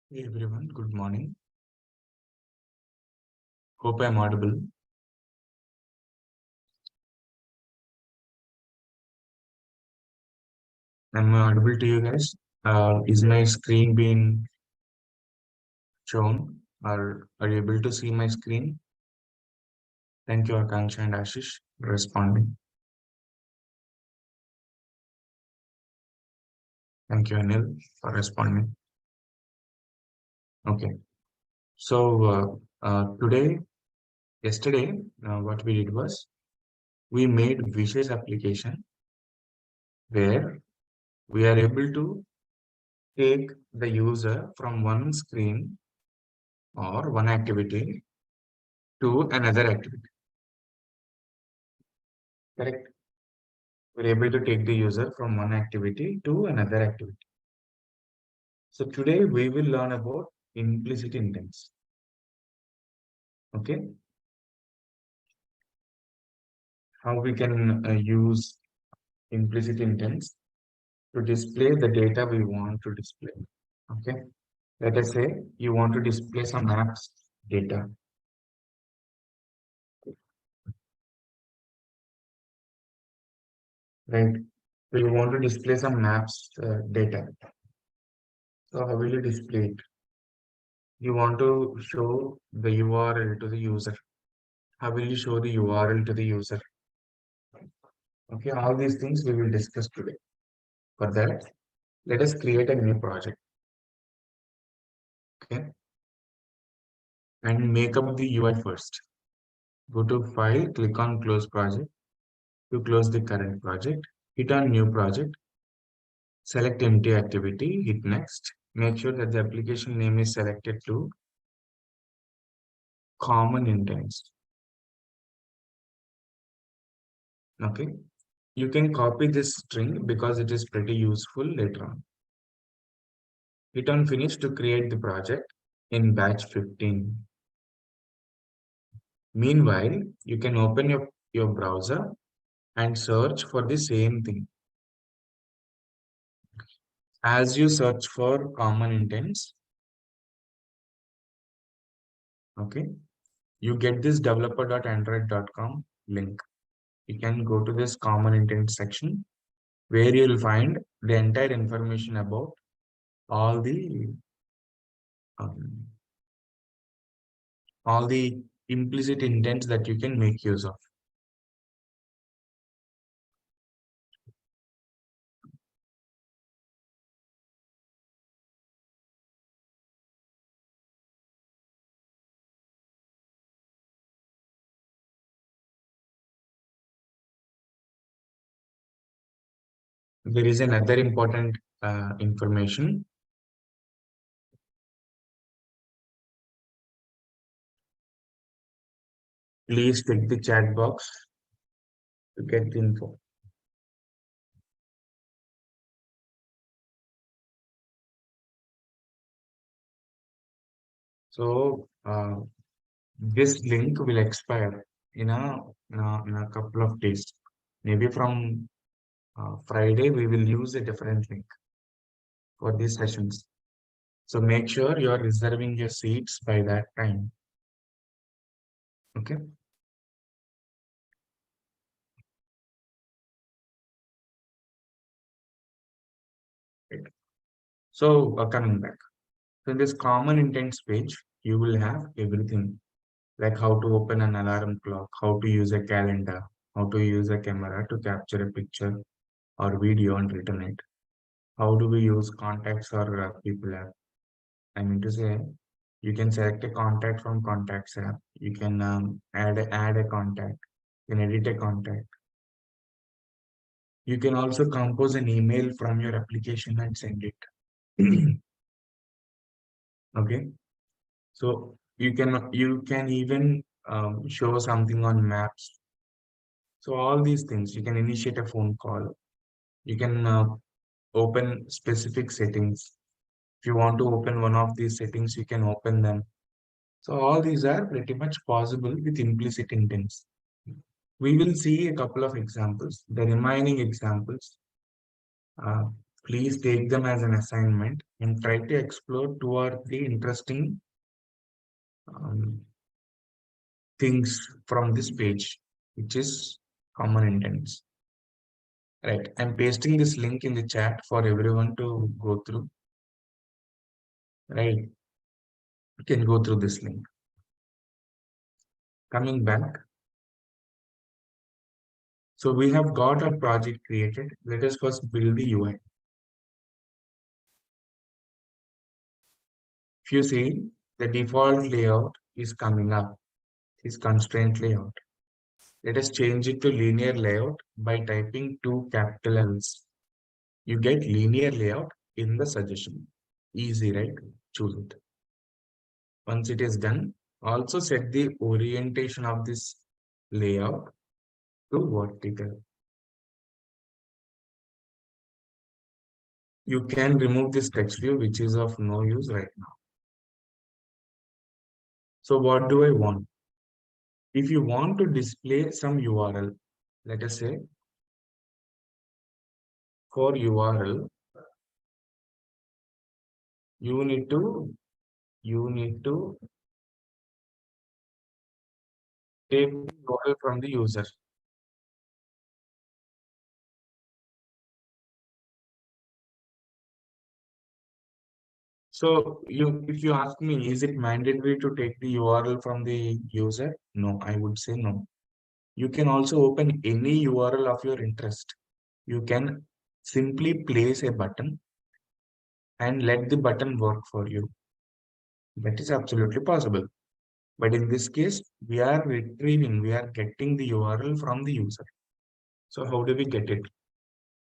Hey everyone, good morning. Hope I'm audible. Am I audible to you guys? Is my screen being shown? Are you able to see my screen? Thank you, Akansha and Ashish, for responding. Thank you, Anil, for responding. Okay. Yesterday, what we did was we made Wishes application where we are able to take the user from one screen or one activity to another activity. Correct? We're able to take the user from one activity to another activity. So today we will learn about implicit intents. Okay, how we can use implicit intents to display the data we want to display. Okay, let us say you want to display some maps data, right? So you want to display some maps data. So how will you display it? You want to show the URL to the user. How will you show the URL to the user? Okay, all these things we will discuss today. For that, let us create a new project, okay, and make up the UI first. Go to File, click on Close Project to close the current project. Hit on New Project, select Empty Activity, hit Next. Make sure that the application name is selected to Common Intents. Okay, you can copy this string because it is pretty useful later on. Hit on Finish to create the project in batch 15. Meanwhile, you can open your browser and search for the same thing. As you search for common intents, okay, you get this developer.android.com link. You can go to this common intent section where you'll find the entire information about all the um, all the implicit intents that you can make use of. There is another important information. Please click the chat box to get the info. So this link will expire in a couple of days. Maybe from Friday, we will use a different link for these sessions. So make sure you are reserving your seats by that time. Okay. Right. So coming back. So in this common intents page, you will have everything like how to open an alarm clock, how to use a calendar, how to use a camera to capture a picture or video and return it. How do we use contacts or people app? I mean to say, you can select a contact from contacts app. You can add a contact. You can edit a contact. You can also compose an email from your application and send it. Okay. So you can even show something on maps. So all these things, you can initiate a phone call. You can open specific settings. If you want to open one of these settings, you can open them. So all these are pretty much possible with implicit intents. We will see a couple of examples. The remaining examples, uh, Please take them as an assignment and try to explore two or three interesting um, things from this page, which is common intents. Right. I'm pasting this link in the chat for everyone to go through. Right. You can go through this link. Coming back. So we have got our project created. Let us first build the UI. If you see, the default layout is coming up, is constraint layout. Let us change it to linear layout by typing two capital L's. You get linear layout in the suggestion. Easy, right? Choose it. Once it is done, also set the orientation of this layout to vertical. You can remove this text view, which is of no use right now. So what do I want? If you want to display some URL, let us say for URL, you need to take the URL from the user. So if you ask me, is it mandatory to take the URL from the user? No, I would say no. You can also open any URL of your interest. You can simply place a button and let the button work for you. That is absolutely possible. But in this case, we are getting the URL from the user. So how do we get it?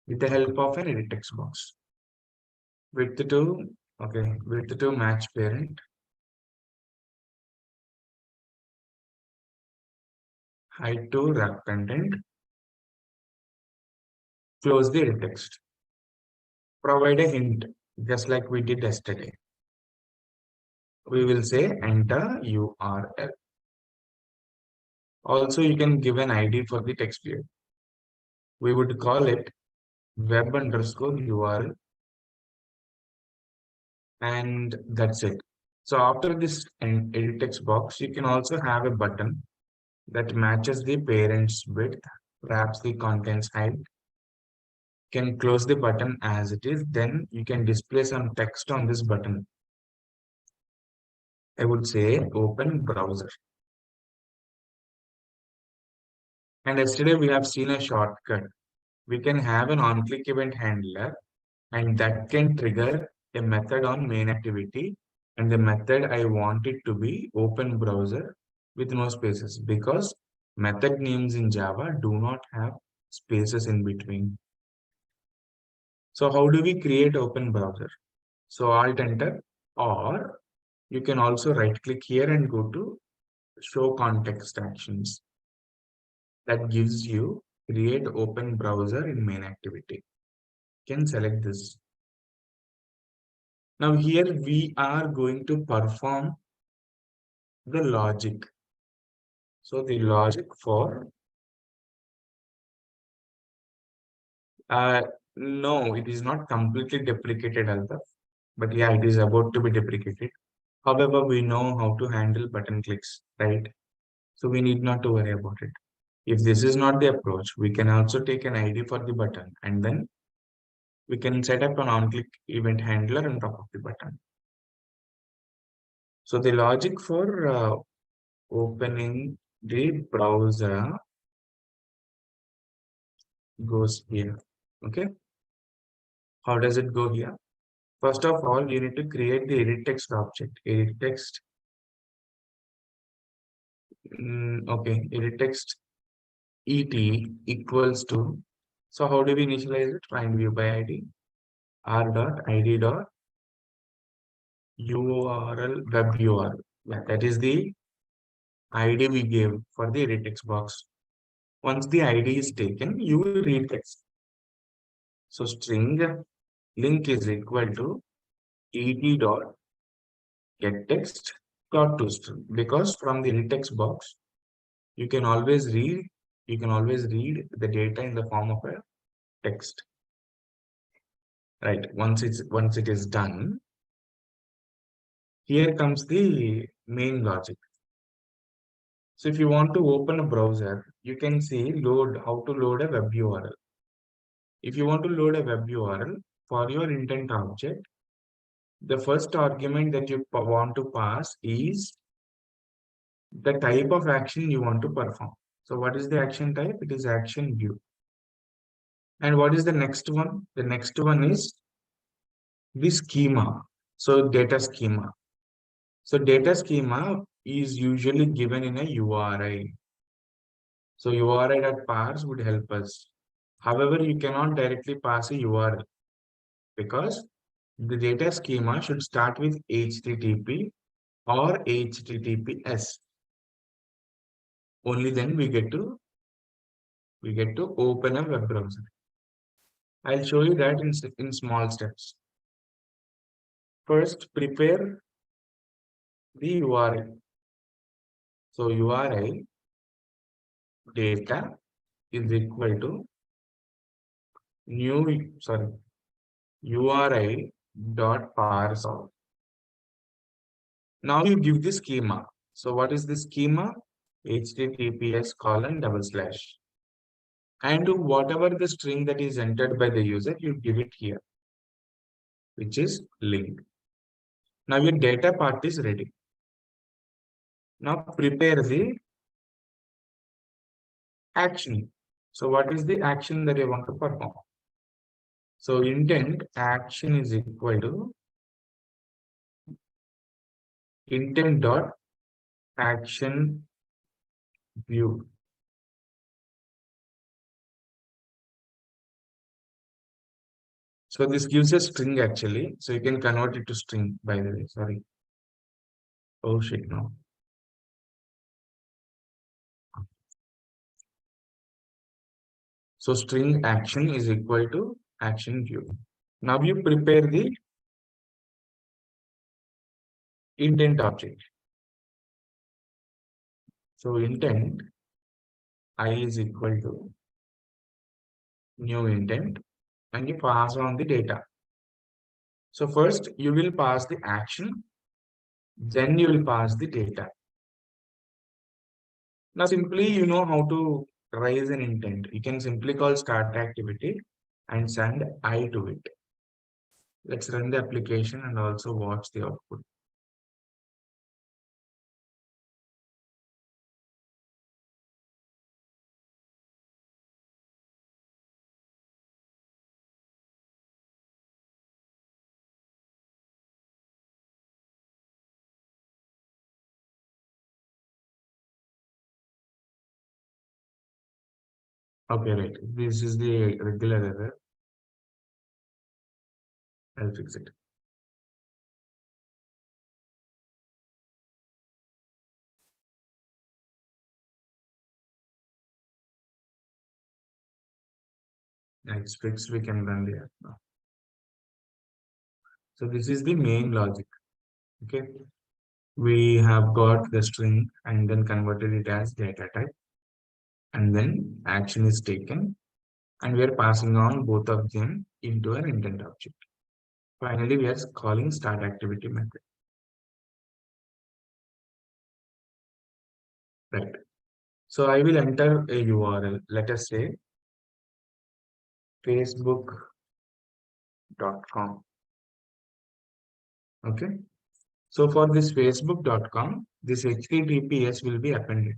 With the help of an edit text box. Width to match parent, height to wrap content, close the edit text. Provide a hint, just like we did yesterday. We will say enter URL. Also, you can give an ID for the text field. We would call it web underscore URL, and that's it. So after this edit text box, you can also have a button that matches the parent's width, wraps the contents height, can close the button as it is. Then you can display some text on this button. I would say open browser. And yesterday we have seen a shortcut. We can have an on-click event handler, and that can trigger a method on main activity. And the method I want it to be open browser with no spaces, because method names in Java do not have spaces in between. So how do we create open browser? So Alt Enter, or you can also right click here and go to show context actions. That gives you create open browser in main activity. You can select this. Now here we are going to perform the logic. So the logic for no, it is not completely deprecated, Altaf, but yeah, it is about to be deprecated. However, we know how to handle button clicks, right? So we need not to worry about it. If this is not the approach, we can also take an ID for the button, and then we can set up an on-click event handler on top of the button. So the logic for opening the browser goes here. Okay. How does it go here? First of all, you need to create the edit text object. Edit text. Okay. Edit text et equals to. So how do we initialize it? Find view by ID. R dot ID dot URL web URL. Yeah, that is the ID we gave for the edit text box. Once the ID is taken, you will read text. So string link is equal to et dot get text dot to string, because from the edit text box you can always read the data in the form of a text. right? Once it is done, here comes the main logic. So if you want to open a browser, you can see how to load a web URL. If you want to load a web URL for your intent object, the first argument that you want to pass is the type of action you want to perform. So what is the action type? It is action view. And what is the next one? The next one is the schema. So data schema. So data schema is usually given in a URI. So URI.parse would help us. However, you cannot directly pass a URL because the data schema should start with HTTP or HTTPS. Only then we get to open a web browser. I'll show you that in small steps. First, prepare the URI. So URI data is equal to URI dot parse. Now you give the schema. So what is the schema? HTTPS:// and whatever the string that is entered by the user, you give it here, which is link. Now your data part is ready. Now prepare the action. So what is the action that you want to perform? So intent action is equal to intent dot action view. So this gives a string actually. So you can convert it to string, by the way. Sorry. Oh shit, no. So string action is equal to action view. Now you prepare the intent object. So intent I is equal to new intent and you pass on the data. So first you will pass the action, then you will pass the data. Now simply you know how to raise an intent. You can simply call start activity and send I to it. Let's run the application and also watch the output. Okay, right. This is the regular error. I'll fix it. It's fixed. We can run the app now. So this is the main logic. Okay. We have got the string and then converted it as data type. And then action is taken. And we are passing on both of them into an intent object. Finally, we are calling start activity method. Right. So I will enter a URL. Let us say facebook.com. Okay. So for this facebook.com, this HTTPS will be appended.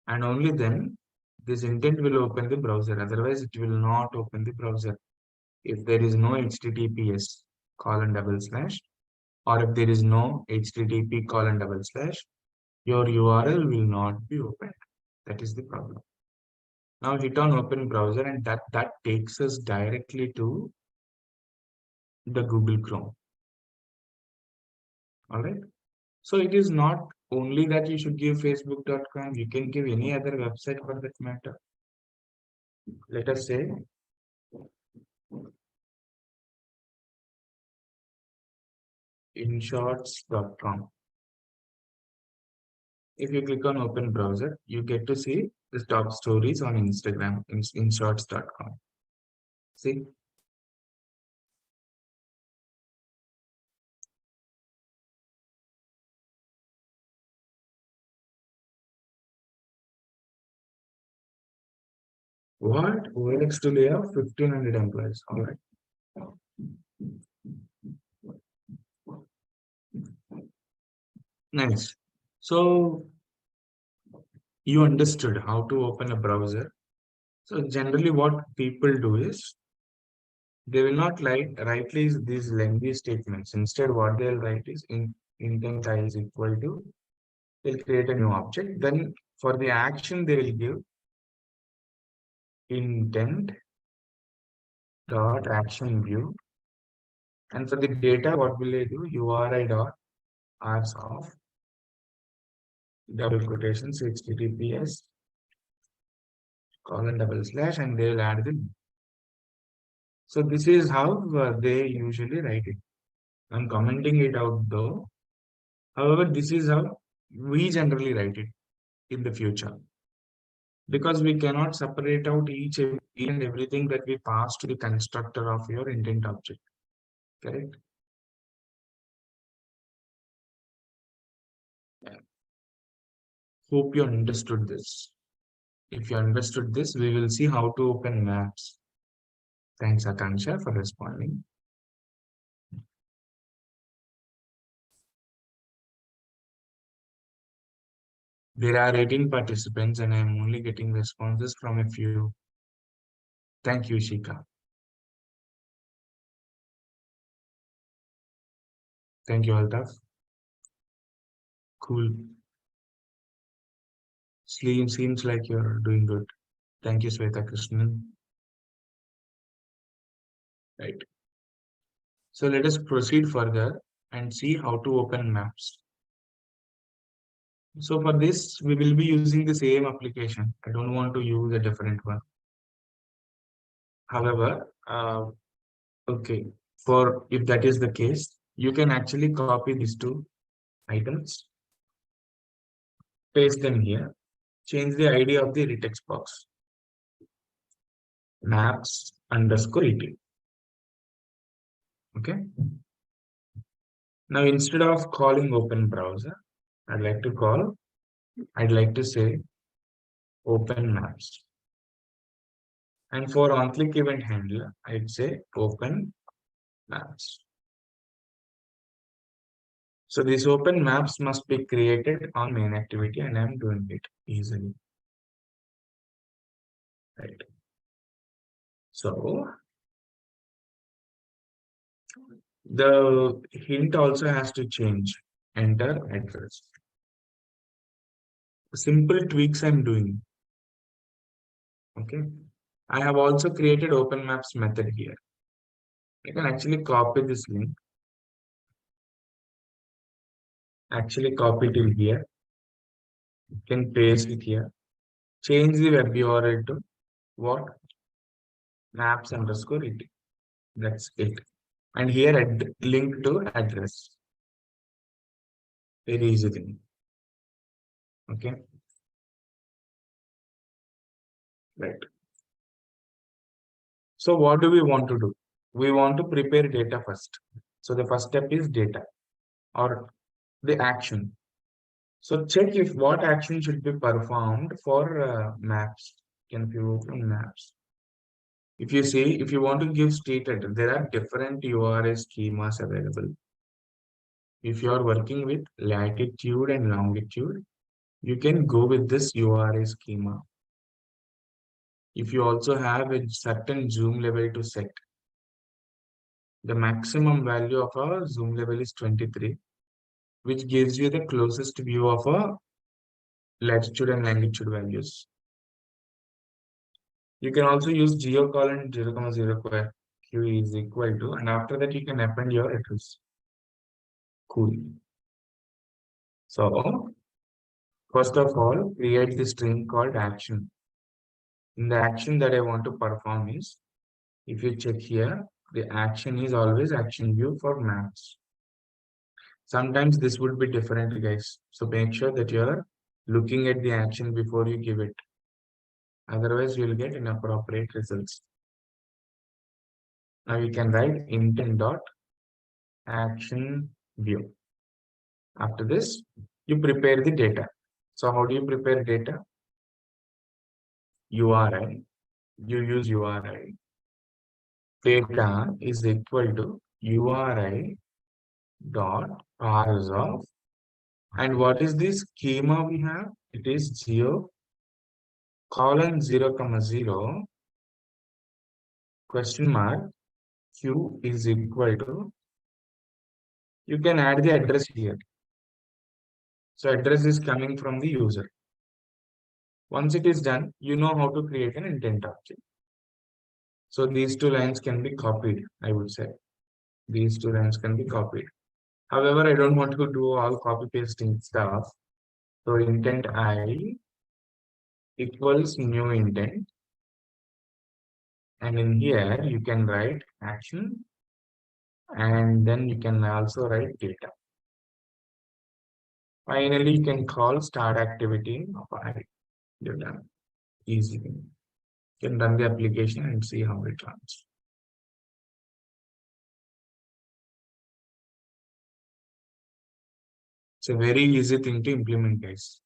And only then this intent will open the browser. Otherwise, it will not open the browser. If there is no HTTPS : or if there is no HTTP : your URL will not be opened. That is the problem. Now hit on open browser and that takes us directly to the Google Chrome. All right. So it is not only that you should give facebook.com, you can give any other website for that matter. Let us say inshorts.com. If you click on open browser, you get to see the top stories on Instagram in shorts.com. See, What? OLX to lay off 1,500 employees. All right. Nice. So you understood how to open a browser. So generally what people do is they will not write these lengthy statements. Instead, what they'll write is intent I is equal to, they'll create a new object. Then for the action, they will give intent dot action view. And for the data, what will they do? URI dot rs of double quotations HTTPS colon double slash, and they will add the. So this is how they usually write it. I'm commenting it out though. However, this is how we generally write it in the future, because we cannot separate out each and everything that we pass to the constructor of your intent object. Correct? Yeah. Hope you understood this. If you understood this, we will see how to open maps. Thanks, Akansha, for responding. There are 18 participants and I am only getting responses from a few. Thank you, Shika. Thank you, Altaf. Cool. Seems like you're doing good. Thank you, Sweta Krishnan. Right. So let us proceed further and see how to open maps. So for this, we will be using the same application. I don't want to use a different one. However, okay, for if that is the case, you can actually copy these two items, paste them here, change the ID of the retext box, maps underscore et. Okay. Now instead of calling open browser, I'd like to say open maps. And for on-click event handler, I'd say open maps. So these open maps must be created on main activity, and I'm doing it easily. Right. So the hint also has to change. Enter address. Simple tweaks I'm doing. Okay. I have also created open maps method here. I can actually copy this link. Actually copy it here. Can paste it here. Change the web URL to what? Maps underscore it. That's it. And here link to address. Very easy thing. Okay. Right. So what do we want to do? We want to prepare data first. So the first step is data or the action. So check if what action should be performed for maps. Can you open maps? If you see, if you want to give stated, there are different URL schemas available. If you are working with latitude and longitude, you can go with this URL schema. If you also have a certain zoom level to set, the maximum value of a zoom level is 23, which gives you the closest view of a latitude and longitude values. You can also use geocolon 0,0 square q is equal to, and after that you can append your address. Cool. So first of all, create the string called action. In the action that I want to perform is, if you check here, the action is always action view for maps. Sometimes this would be different, guys. So make sure that you're looking at the action before you give it. Otherwise, you'll get inappropriate results. Now you can write intent dot action view. After this, you prepare the data. So how do you prepare data? URI you use URI. Data is equal to URI dot parse of. And what is the schema we have? It is geo colon 0 comma 0 question mark q is equal to, you can add the address here. So address is coming from the user. Once it is done, you know how to create an intent object. So these two lines can be copied, I would say. These two lines can be copied. However, I don't want to do all copy pasting stuff. So intent I equals new intent. And in here, you can write action. And then you can also write data. Finally, you can call start activity of I. You're done. Easy. You can run the application and see how it runs. It's a very easy thing to implement, guys.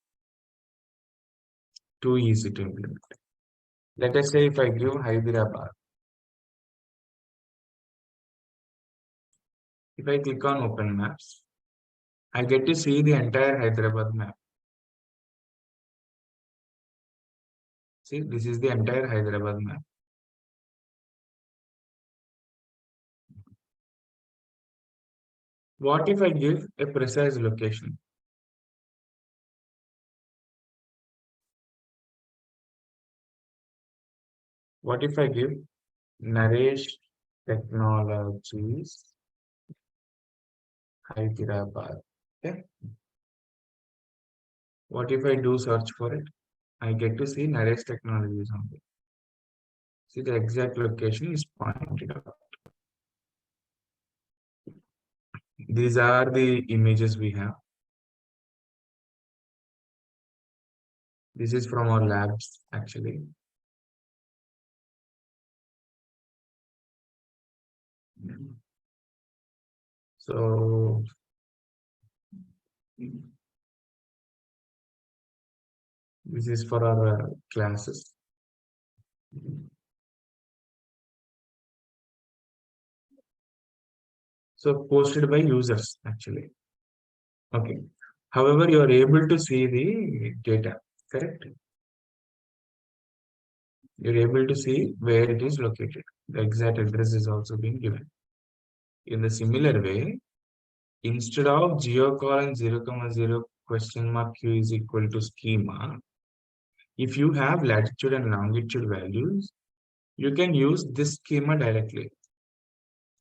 Too easy to implement. Let us say if I give Hyderabad. If I click on open maps, I get to see the entire Hyderabad map. See, this is the entire Hyderabad map. What if I give a precise location? What if I give Naresh Technologies Hyderabad? Okay. What if I do search for it? I get to see Naresh Technologies only. See, the exact location is pointed out. These are the images we have. This is from our labs, actually. So, this is for our classes. So, posted by users, actually. Okay. However, you are able to see the data, correct? You're able to see where it is located. The exact address is also being given. In the similar way, instead of geo colon 0 comma 0 question mark q is equal to schema, if you have latitude and longitude values, you can use this schema directly.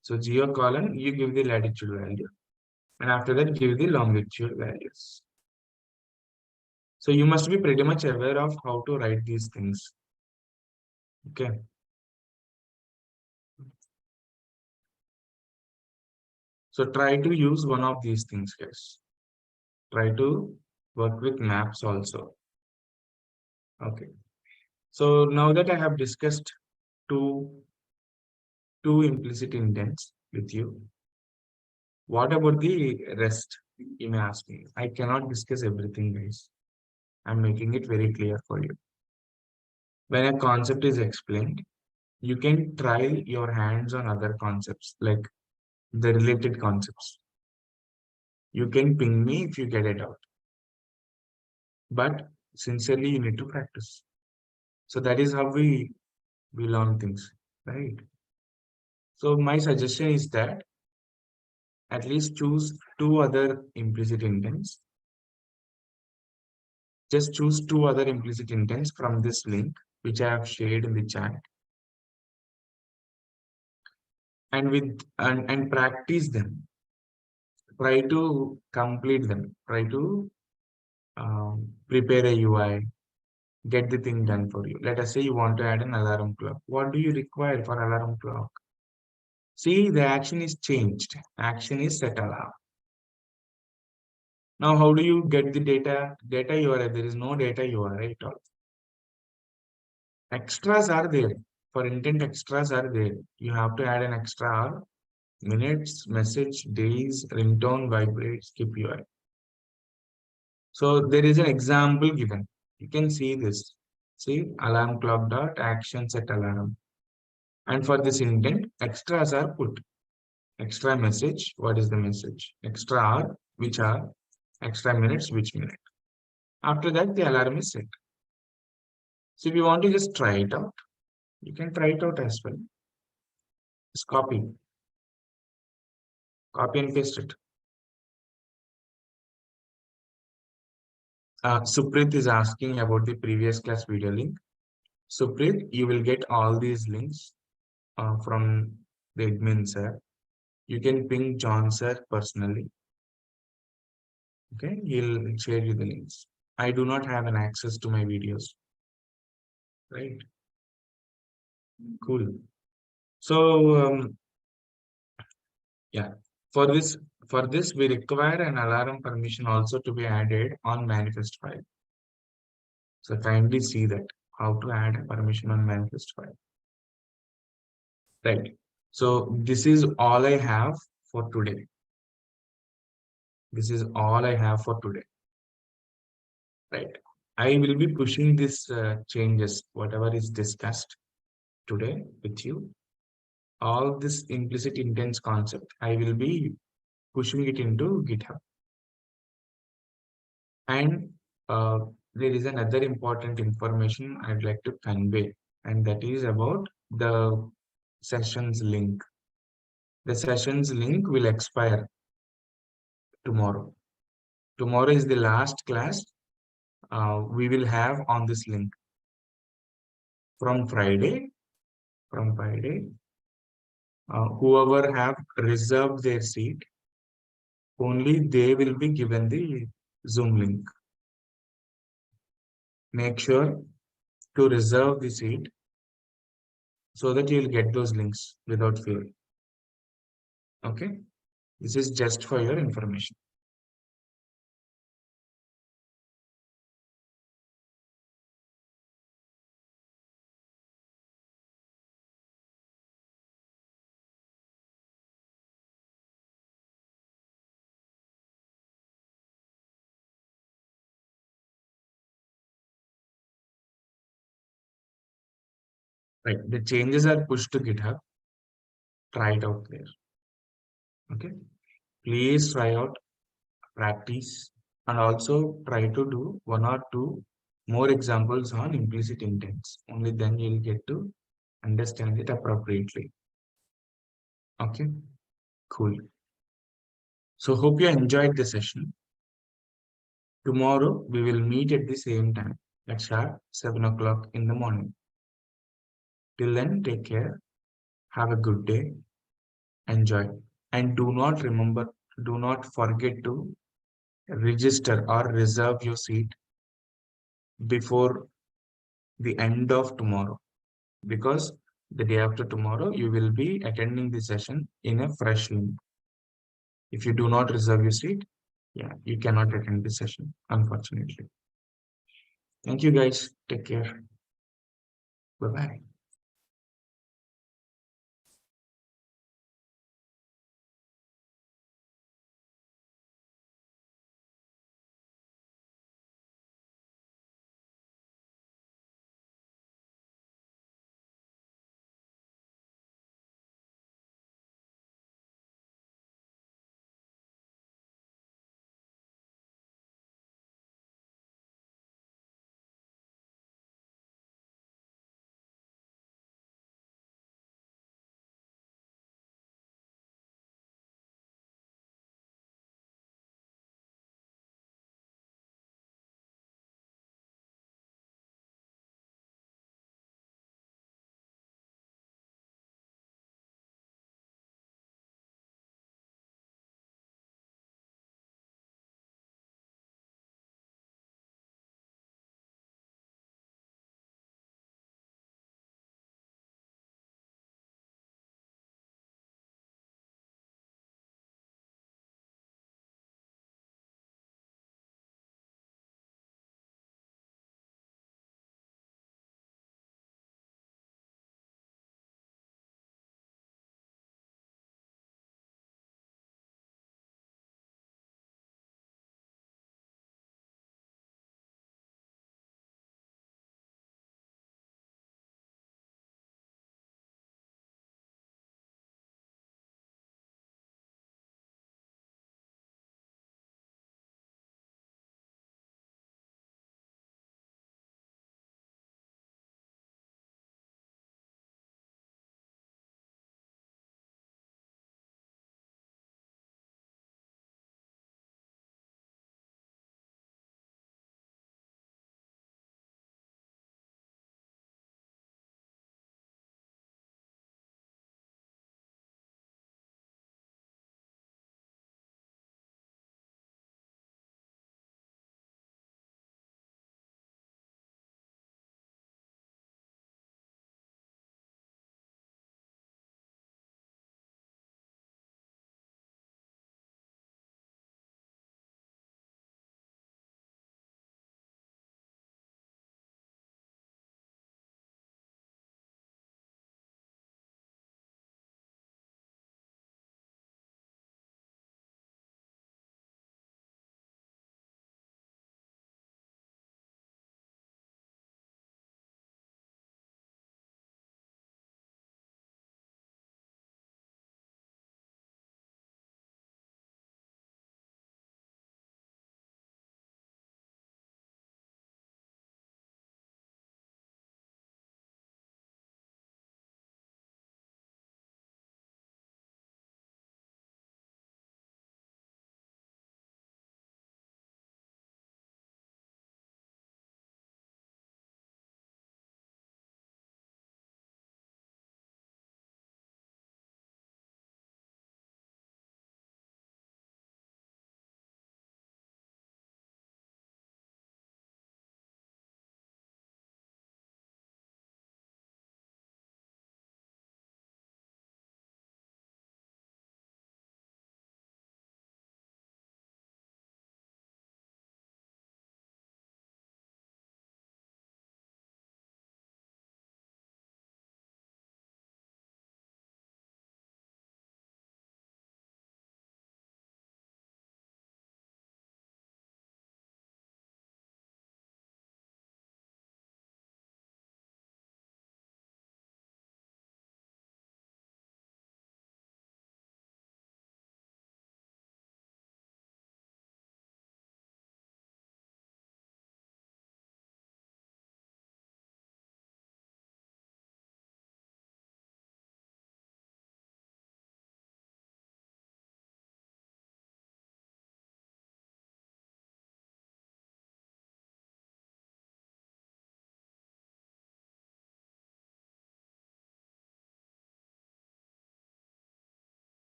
So geo colon, you give the latitude value, and after that give the longitude values. So you must be pretty much aware of how to write these things. Okay. So try to use one of these things, guys. Try to work with maps also. Okay. So now that I have discussed two, two implicit intents with you, what about the rest? You may ask me. I cannot discuss everything, guys. I'm making it very clear for you. When a concept is explained, you can try your hands on other concepts, like the related concepts. You can ping me if you get it out. But sincerely, you need to practice. So that is how we learn things, right? So my suggestion is that at least choose two other implicit intents. Just choose two other implicit intents from this link, which I have shared in the chat, and and practice them. Try to complete them. Try to prepare a UI, get the thing done for you. Let us say you want to add an alarm clock. What do you require for alarm clock? See, the action is changed. Action is set alarm. Now, how do you get the data? Data URI. There is no data URI at all. Extras are there. For intent, extras are there. You have to add an extra minutes, message, days, ringtone, vibrate, skip UI. So there is an example given. You can see this. See, alarm clock dot action set alarm. And for this intent, extras are put. Extra message, what is the message? Extra hour, which hour? Extra minutes, which minute? After that, the alarm is set. So if you want to just try it out, you can try it out as well. Just copy and paste it. Suprit is asking about the previous class video link. Suprit, you will get all these links from the admin sir. You can ping John sir personally. Okay, he'll share you the links. I do not have an access to my videos. Right? Cool. So yeah, for this we require an alarm permission also to be added on manifest file. So kindly see that how to add a permission on manifest file. Right. So this is all I have for today. This is all I have for today. Right. I will be pushing these changes, whatever is discussed today with you. All this implicit intents concept, I will be pushing it into GitHub. And there is another important information I'd like to convey, and that is about the sessions link. The sessions link will expire tomorrow. Tomorrow is the last class we will have on this link. From Friday, whoever have reserved their seat, only they will be given the Zoom link. Make sure to reserve the seat so that you will get those links without fear. Okay, this is just for your information. Right, the changes are pushed to GitHub. Try it out there. Okay, please try out, practice, and also try to do one or two more examples on implicit intents. Only then you'll get to understand it appropriately. Okay, cool. So hope you enjoyed the session. Tomorrow we will meet at the same time at sharp 7 o'clock in the morning. Till then, take care. Have a good day. Enjoy. And do not forget to register or reserve your seat before the end of tomorrow, because the day after tomorrow you will be attending the session in a fresh link. If you do not reserve your seat, yeah, you cannot attend the session, unfortunately. Thank you guys. Take care. Bye bye.